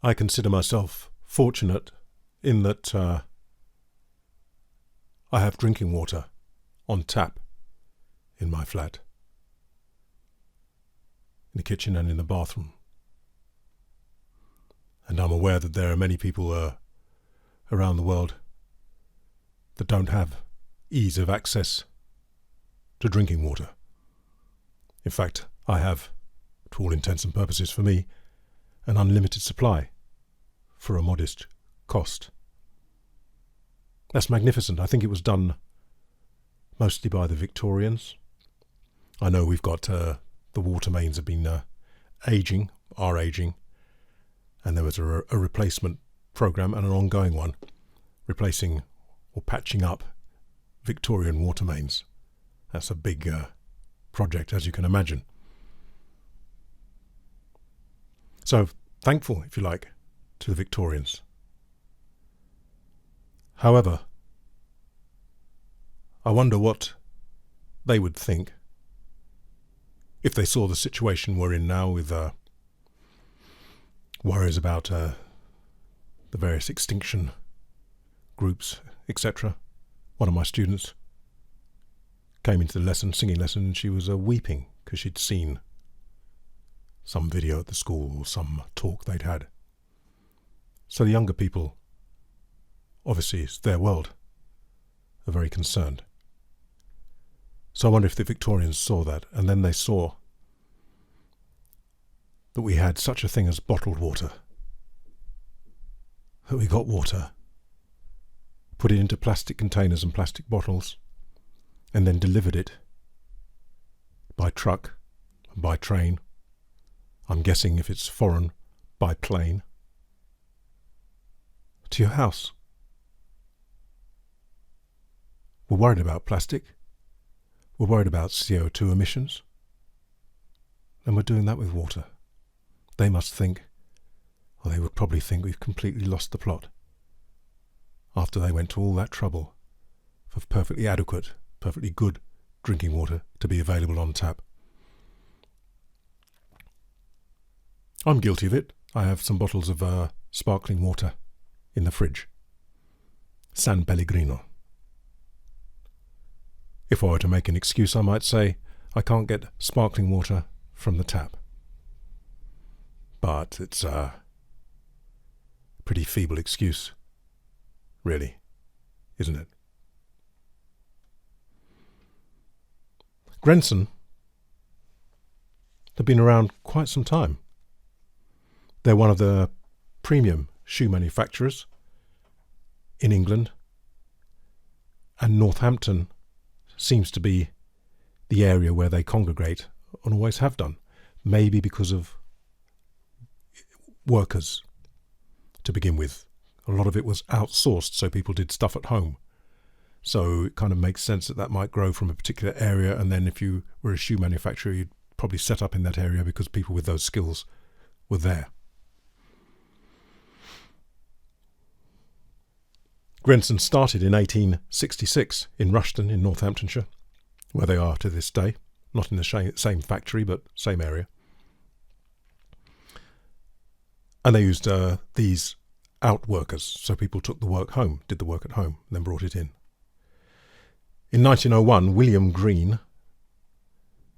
I consider myself fortunate in that I have drinking water on tap in my flat, in the kitchen and in the bathroom. And I'm aware that there are many people around the world that don't have ease of access to drinking water. In fact, I have, to all intents and purposes for me, an unlimited supply for a modest cost. That's magnificent. I think it was done mostly by the Victorians. I know we've got the water mains have been are ageing, and there was a replacement program and an ongoing one, replacing or patching up Victorian water mains. That's a big project, as you can imagine. So thankful, if you like, to the Victorians. However, I wonder what they would think if they saw the situation we're in now with worries about the various extinction groups, etc. One of my students came into the lesson, singing lesson, and she was weeping because she'd seen some video at the school, some talk they'd had. So the younger people, obviously it's their world, are very concerned. So I wonder if the Victorians saw that, and then they saw that we had such a thing as bottled water, that we got water, put it into plastic containers and plastic bottles, and then delivered it by truck, by train, I'm guessing if it's foreign, by plane, to your house. We're worried about plastic. We're worried about CO2 emissions. And we're doing that with water. They must think, or they would probably think, we've completely lost the plot after they went to all that trouble for perfectly adequate, perfectly good drinking water to be available on tap. I'm guilty of it. I have some bottles of sparkling water in the fridge. San Pellegrino. If I were to make an excuse, I might say I can't get sparkling water from the tap. But it's a pretty feeble excuse, really, isn't it? Grenson have been around quite some time. They're one of the premium shoe manufacturers in England, and Northampton seems to be the area where they congregate and always have done, maybe because of workers to begin with. A lot of it was outsourced, so people did stuff at home. So it kind of makes sense that that might grow from a particular area, and then if you were a shoe manufacturer, you'd probably set up in that area because people with those skills were there. Grenson started in 1866 in Rushton in Northamptonshire, where they are to this day, not in the same factory but same area. And they used these outworkers, so people took the work home, did the work at home, and then brought it in. In 1901, William Green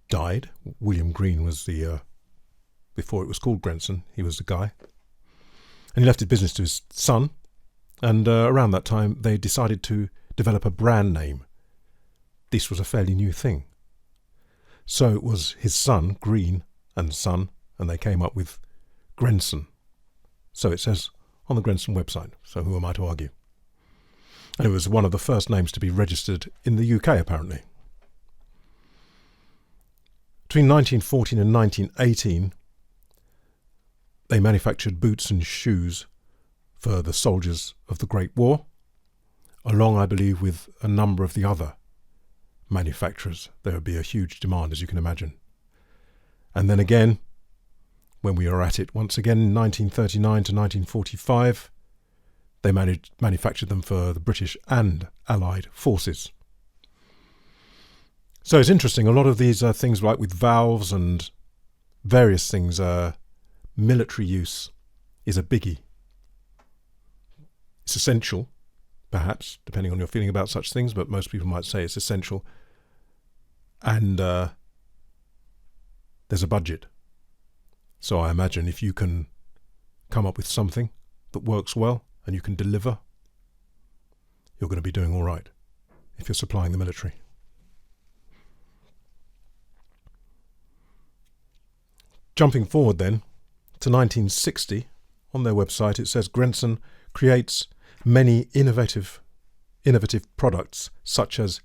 died. William Green was the, before it was called Grenson, he was the guy. And he left his business to his son. And around that time, they decided to develop a brand name. This was a fairly new thing. So it was his son, Green and Son, and they came up with Grenson. So it says on the Grenson website, so who am I to argue? And it was one of the first names to be registered in the UK, apparently. Between 1914 and 1918, they manufactured boots and shoes for the soldiers of the Great War, along, I believe, with a number of the other manufacturers. There would be a huge demand, as you can imagine. And then again, when we are at it, once again in 1939 to 1945, they manufactured them for the British and Allied forces. So it's interesting, a lot of these things like with valves and various things are military use is a biggie. It's essential, perhaps, depending on your feeling about such things, but most people might say it's essential. And there's a budget. So I imagine if you can come up with something that works well and you can deliver, you're going to be doing all right if you're supplying the military. Jumping forward then to 1960, on their website it says Grenson creates many innovative products such as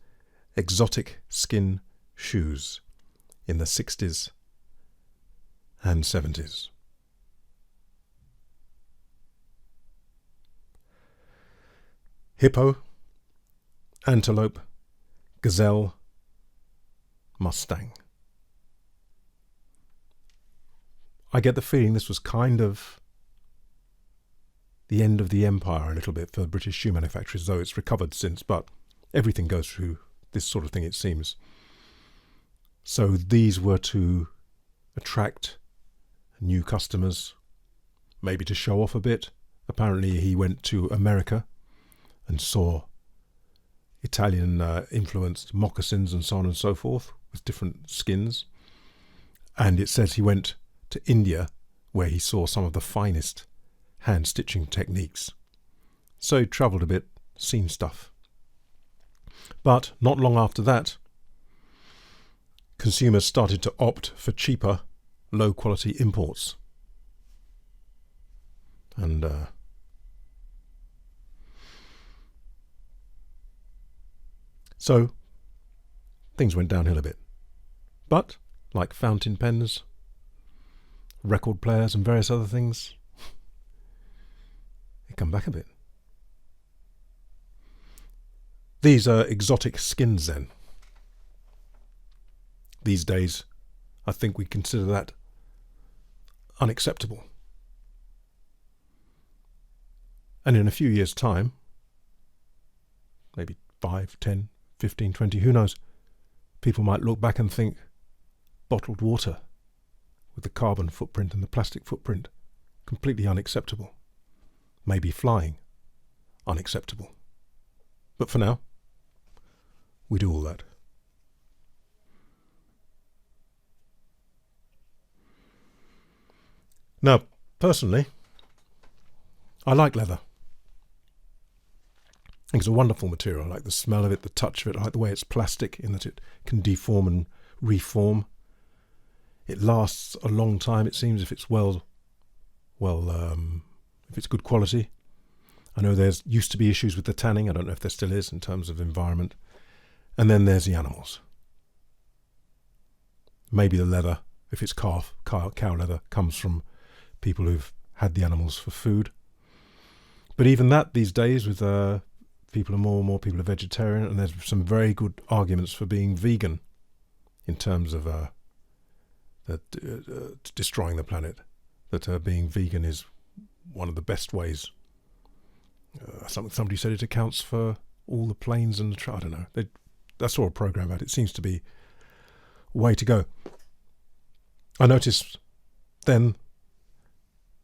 exotic skin shoes in the 60s and 70s. Hippo, antelope, gazelle, mustang. I get the feeling this was kind of the end of the empire a little bit for British shoe manufacturers, though it's recovered since, but everything goes through this sort of thing, it seems. So these were to attract new customers, maybe to show off a bit. Apparently he went to America and saw Italian influenced moccasins and so on and so forth with different skins. And it says he went to India where he saw some of the finest hand stitching techniques. So he travelled a bit, seen stuff. But not long after that, consumers started to opt for cheaper, low quality imports. And so things went downhill a bit. But like fountain pens, record players and various other things, they come back a bit. These are exotic skins then. These days, I think we consider that unacceptable. And in a few years' time, maybe 5, 10, 15, 20, who knows, people might look back and think bottled water with the carbon footprint and the plastic footprint, completely unacceptable. Maybe flying, unacceptable. But for now, we do all that. Now, personally, I like leather. I think it's a wonderful material. I like the smell of it, the touch of it. I like the way it's plastic in that it can deform and reform. It lasts a long time, it seems, if it's if it's good quality. I know there's used to be issues with the tanning. I don't know if there still is in terms of environment. And then there's the animals. Maybe the leather, if it's cow leather, comes from people who've had the animals for food. But even that these days, with people are more and more people are vegetarian, and there's some very good arguments for being vegan in terms of destroying the planet. That being vegan is one of the best ways. Somebody said it accounts for all the planes and I don't know. I saw a program about it. It seems to be a way to go. I noticed then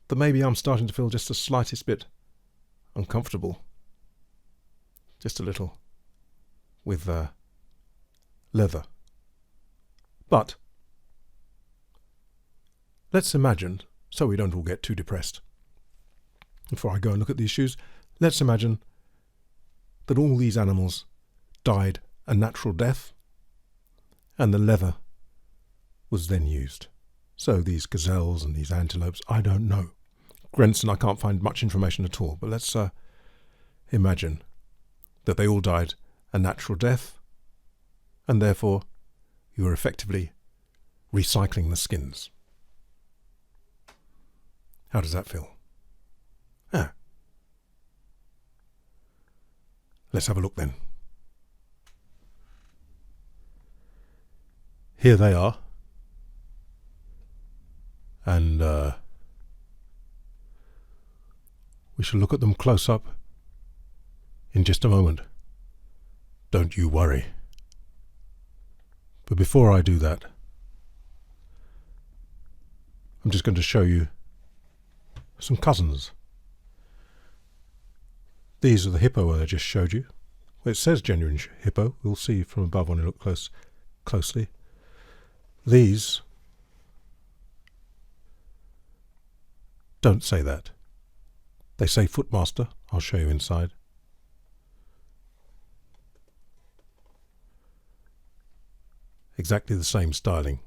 that maybe I'm starting to feel just the slightest bit uncomfortable, just a little, with leather. But let's imagine, so we don't all get too depressed, before I go and look at these shoes, let's imagine that all these animals died a natural death and the leather was then used. So these gazelles and these antelopes, I don't know. Grenson, I can't find much information at all, but let's imagine that they all died a natural death and therefore you are effectively recycling the skins. How does that feel? Let's have a look then. Here they are. And we shall look at them close up in just a moment. Don't you worry. But before I do that, I'm just going to show you some cousins. These are the hippo I just showed you. Well, it says genuine hippo. We'll see from above when we look closely. These don't say that. They say Footmaster. I'll show you inside. Exactly the same styling.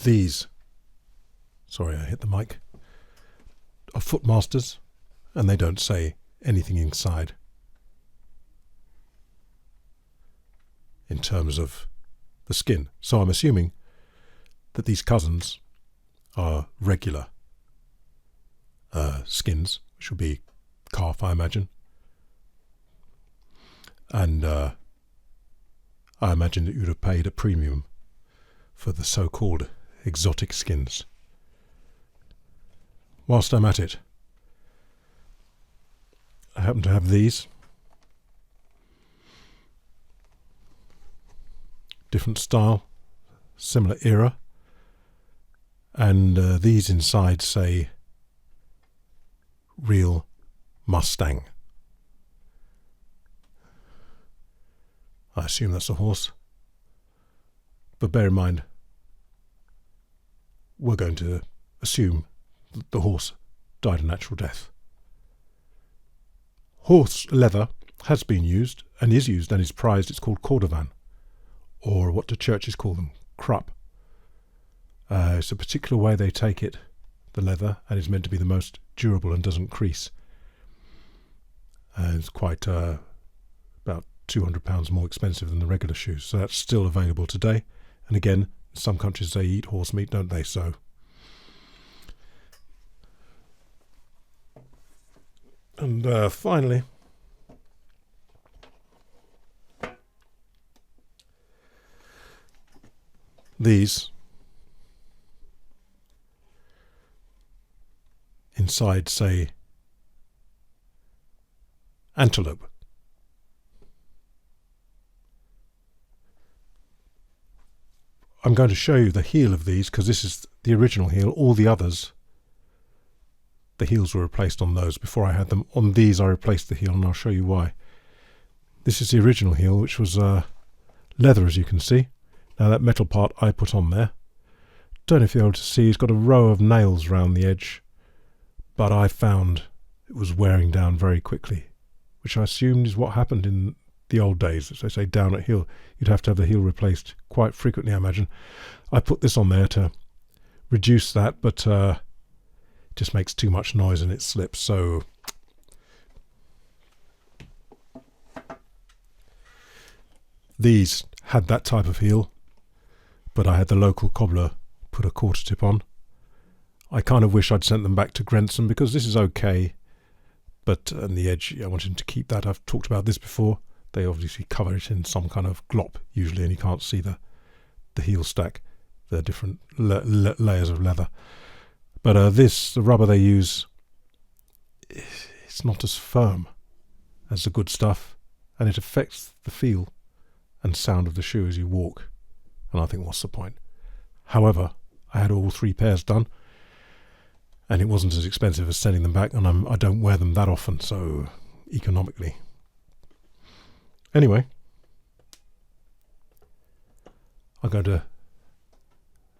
These, sorry I hit the mic, are Footmasters, and they don't say anything inside in terms of the skin. So I'm assuming that these cousins are regular skins, which will be calf, I imagine. And I imagine that you would have paid a premium for the so-called exotic skins. Whilst I'm at it, I happen to have these. Different style, similar era. And these inside say real Mustang. I assume that's a horse. But bear in mind, we're going to assume that the horse died a natural death. Horse leather has been used and is used and is prized. It's called cordovan, or what do churches call them? Krupp. It's a particular way they take it, the leather, and is meant to be the most durable and doesn't crease. It's quite about £200 more expensive than the regular shoes, so that's still available today. And again, in some countries they eat horse meat, don't they? So and finally, these inside say antelope. I'm going to show you the heel of these because this is the original heel. All the others, the heels were replaced on those before I had them. On these I replaced the heel, and I'll show you why. This is the original heel, which was leather, as you can see. Now that metal part I put on there. Don't know if you're able to see, it's got a row of nails around the edge, but I found it was wearing down very quickly, which I assumed is what happened in the old days. As they say, down at heel, you'd have to have the heel replaced quite frequently, I imagine. I put this on there to reduce that, but it just makes too much noise and it slips. So these had that type of heel, but I had the local cobbler put a quarter tip on. I kind of wish I'd sent them back to Grenson because this is okay, but on the edge I wanted to keep that. I've talked about this before. They obviously cover it in some kind of glop usually, and you can't see the heel stack. They're different layers of leather. But the rubber they use, it's not as firm as the good stuff, and it affects the feel and sound of the shoe as you walk. And I think, what's the point? However, I had all 3 pairs done, and it wasn't as expensive as sending them back, and I don't wear them that often, so economically. Anyway, I'm going to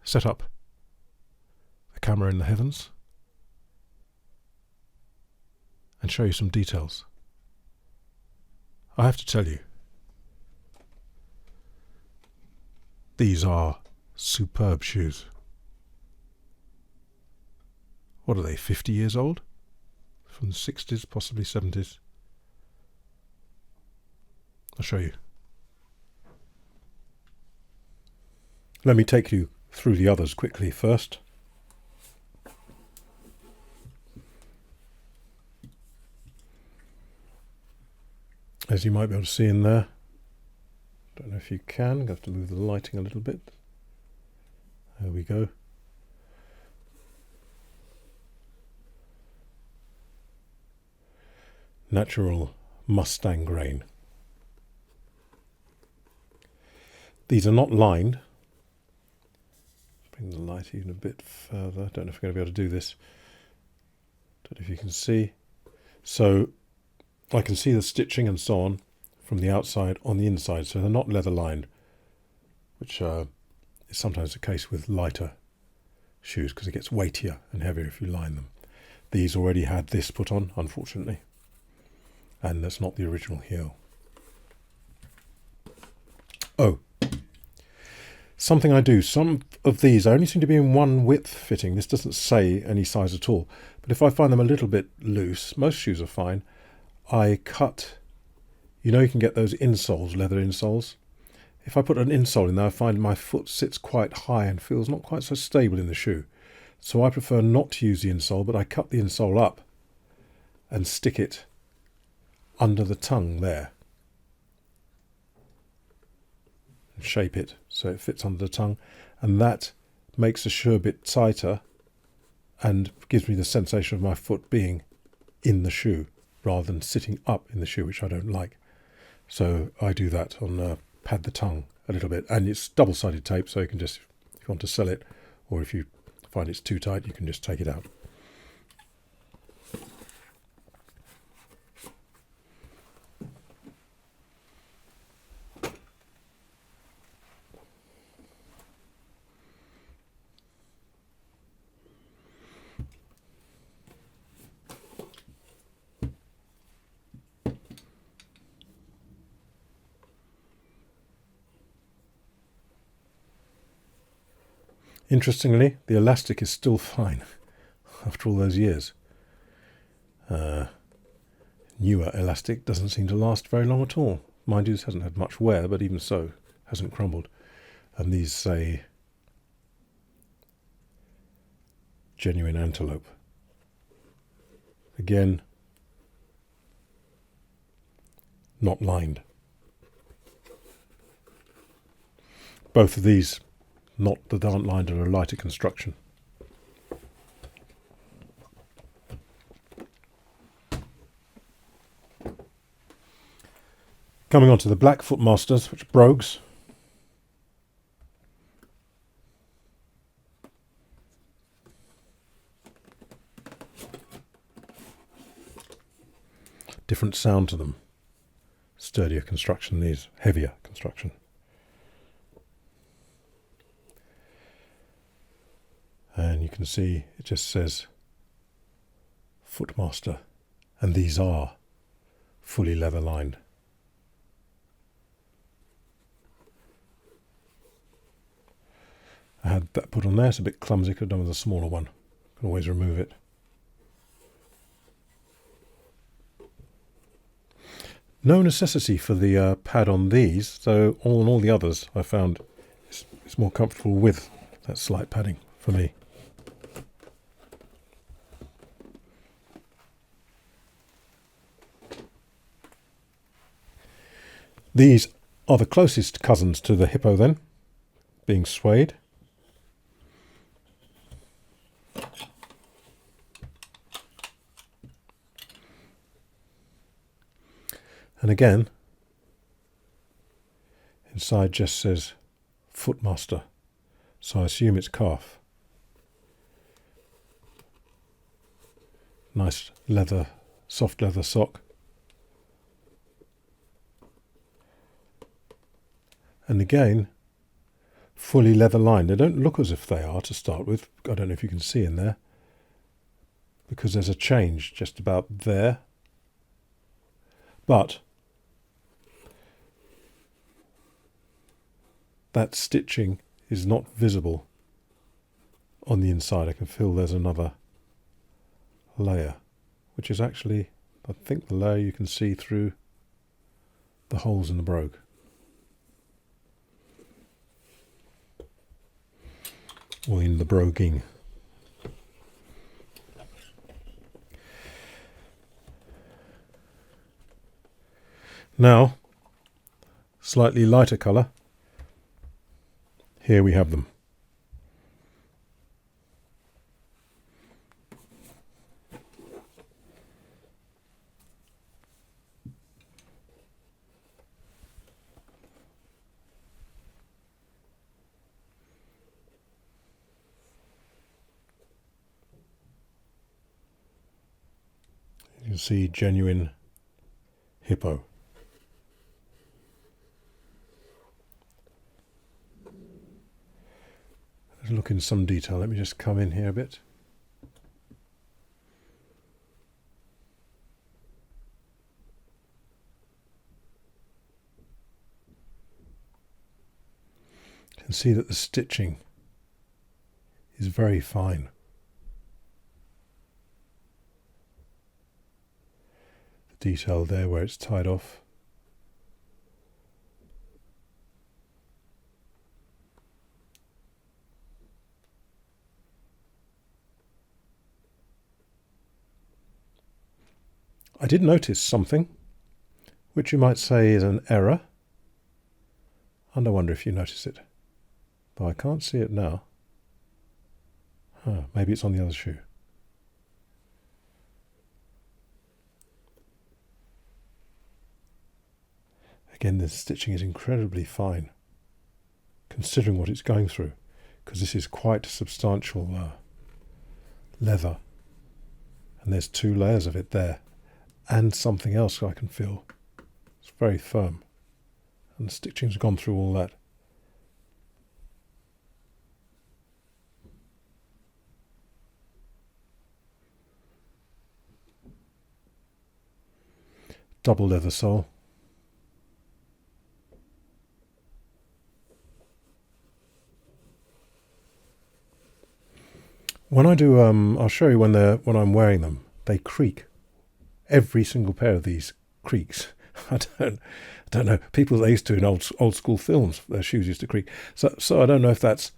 set up the camera in the heavens and show you some details. I have to tell you, these are superb shoes. What are they, 50 years old? From the 60s, possibly 70s. I'll show you. Let me take you through the others quickly first. As you might be able to see in there, don't know if you can, I'm going to have to move the lighting a little bit. There we go. Natural Mustang grain. These are not lined. Bring the light even a bit further. Don't know if I'm going to be able to do this. Don't know if you can see. So I can see the stitching and so on from the outside on the inside, so they're not leather lined, which is sometimes the case with lighter shoes because it gets weightier and heavier if you line them. These already had this put on, unfortunately, and that's not the original heel. Oh, something I do, some of these I only seem to be in one width fitting. This doesn't say any size at all, but if I find them a little bit loose, most shoes are fine, I cut, you know, you can get those insoles, leather insoles. If I put an insole in there, I find my foot sits quite high and feels not quite so stable in the shoe. So I prefer not to use the insole, but I cut the insole up and stick it under the tongue there. And shape it so it fits under the tongue. And that makes the shoe a bit tighter and gives me the sensation of my foot being in the shoe rather than sitting up in the shoe, which I don't like. So I do that on pad the tongue a little bit, and it's double-sided tape, so you can just, if you want to sell it, or if you find it's too tight, you can just take it out. Interestingly, the elastic is still fine after all those years. Newer elastic doesn't seem to last very long at all. Mind you, this hasn't had much wear, but even so, hasn't crumbled. And these say genuine antelope. Again, not lined. Both of these, not that aren't lined, are a lighter construction. Coming on to the black Footmasters, which are brogues. Different sound to them. Sturdier construction, these heavier construction. And you can see it just says Footmaster, and these are fully leather lined. I had that put on there, it's a bit clumsy, could have done with a smaller one. Can always remove it. No necessity for the pad on these, so on all the others I found it's more comfortable with that slight padding for me. These are the closest cousins to the Hippo then, being suede. And again, inside just says Footmaster, so I assume it's calf. Nice leather, soft leather sock. And again, fully leather lined. They don't look as if they are to start with. I don't know if you can see in there, because there's a change just about there. But that stitching is not visible on the inside. I can feel there's another layer, which is actually, I think, the layer you can see through the holes in the brogue. Or in the broguing. Now, slightly lighter colour. Here we have them. can see genuine hippo. Let's look in some detail. Let me just come in here a bit. You can see that the stitching is very fine. The detail there where it's tied off. I did notice something, which you might say is an error, and I wonder if you notice it, but I can't see it now. Maybe it's on the other shoe. Again, the stitching is incredibly fine, considering what it's going through, because this is quite substantial leather, and there's 2 layers of it there. And something else I can feel. It's very firm. And the stitching's gone through all that. Double leather sole. When I do, I'll show you when I'm wearing them, they creak. Every single pair of these creaks. I don't know. People they used to in old school films, their shoes used to creak. So I don't know if that's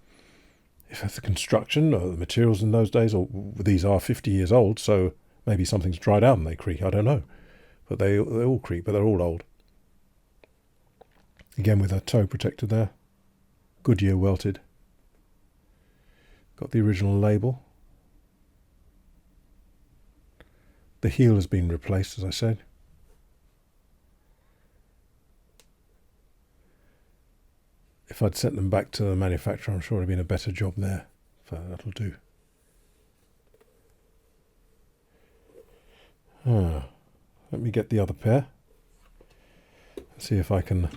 the construction or the materials in those days, or these are 50 years old, so maybe something's dried out and they creak. I don't know, but they all creak, but they're all old. Again with a toe protector there, Goodyear welted. Got the original label. The heel has been replaced, as I said. If I'd sent them back to the manufacturer, I'm sure it would have been a better job there. So that'll do. Let me get the other pair. See if I can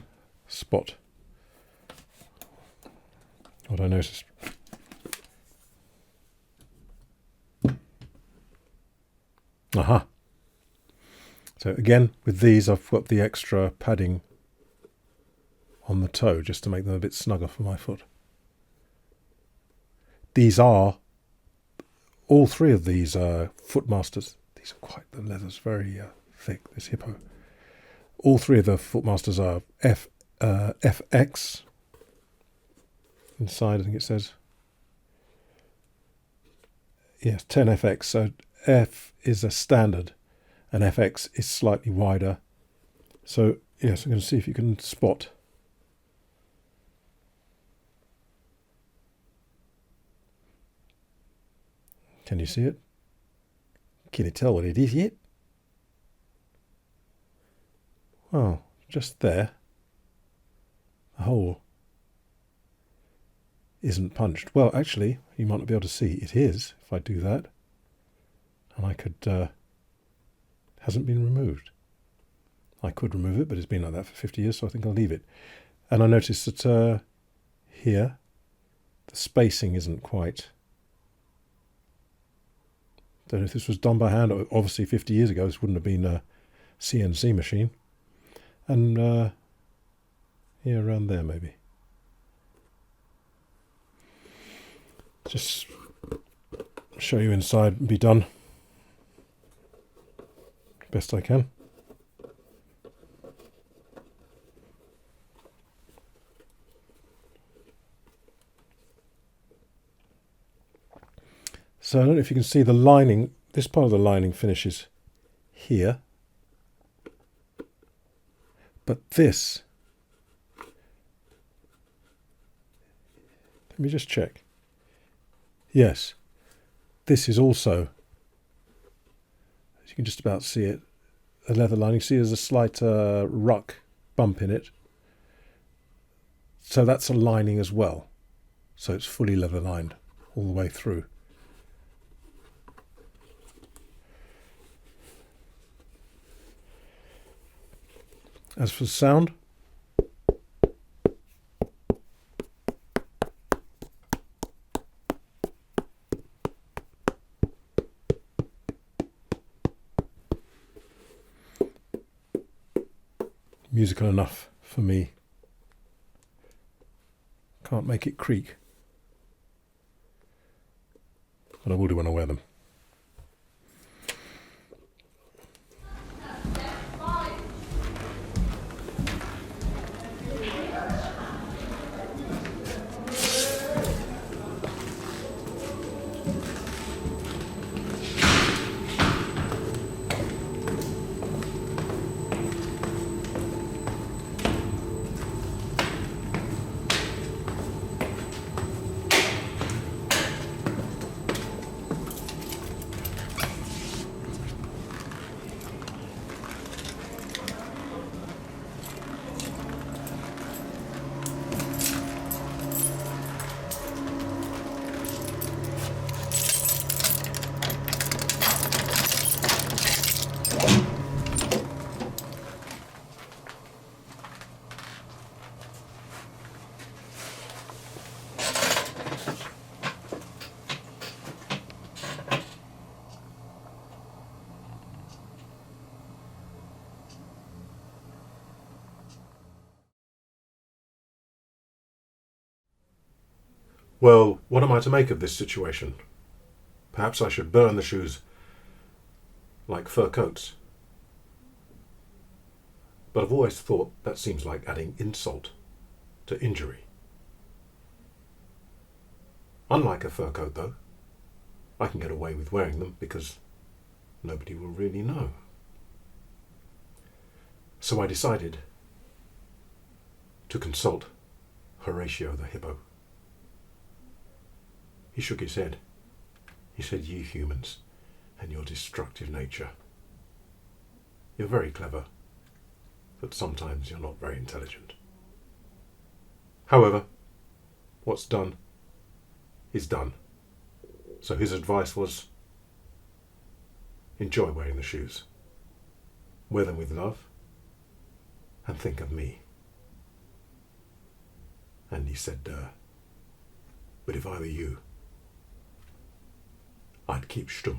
spot what I noticed. Aha. So again, with these, I've got the extra padding on the toe just to make them a bit snugger for my foot. These are, all 3 of these Footmasters. These are quite, the leather's very thick, this Hippo. All 3 of the Footmasters are FX. Inside, I think it says. Yes, 10FX. So F is a standard and FX is slightly wider. So yes, I'm going to see if you can spot. Can you see it? Can you tell what it is yet? Well, just there. The hole isn't punched. Well, actually, you might not be able to see. It is, if I do that. And I could, hasn't been removed. I could remove it, but it's been like that for 50 years, so I think I'll leave it. And I noticed that here, the spacing isn't quite. Don't know if this was done by hand. Obviously, 50 years ago, this wouldn't have been a CNC machine. And yeah, around there maybe. Just show you inside and be done. Best I can. So I don't know if you can see the lining. This part of the lining finishes here. But this, let me just check. Yes, this is also, as you can just about see it, a leather lining. See there's a slight ruck bump in it. So that's a lining as well. So it's fully leather lined all the way through. As for sound, musical enough for me. Can't make it creak, but I will do when I wear them. Well, what am I to make of this situation? Perhaps I should burn the shoes like fur coats. But I've always thought that seems like adding insult to injury. Unlike a fur coat, though, I can get away with wearing them because nobody will really know. So I decided to consult Horatio the hippo. He shook his head. He said, "You humans and your destructive nature. You're very clever, but sometimes you're not very intelligent. However, what's done is done." So his advice was, enjoy wearing the shoes. Wear them with love and think of me. And he said, but if I were you, I'd keep stum.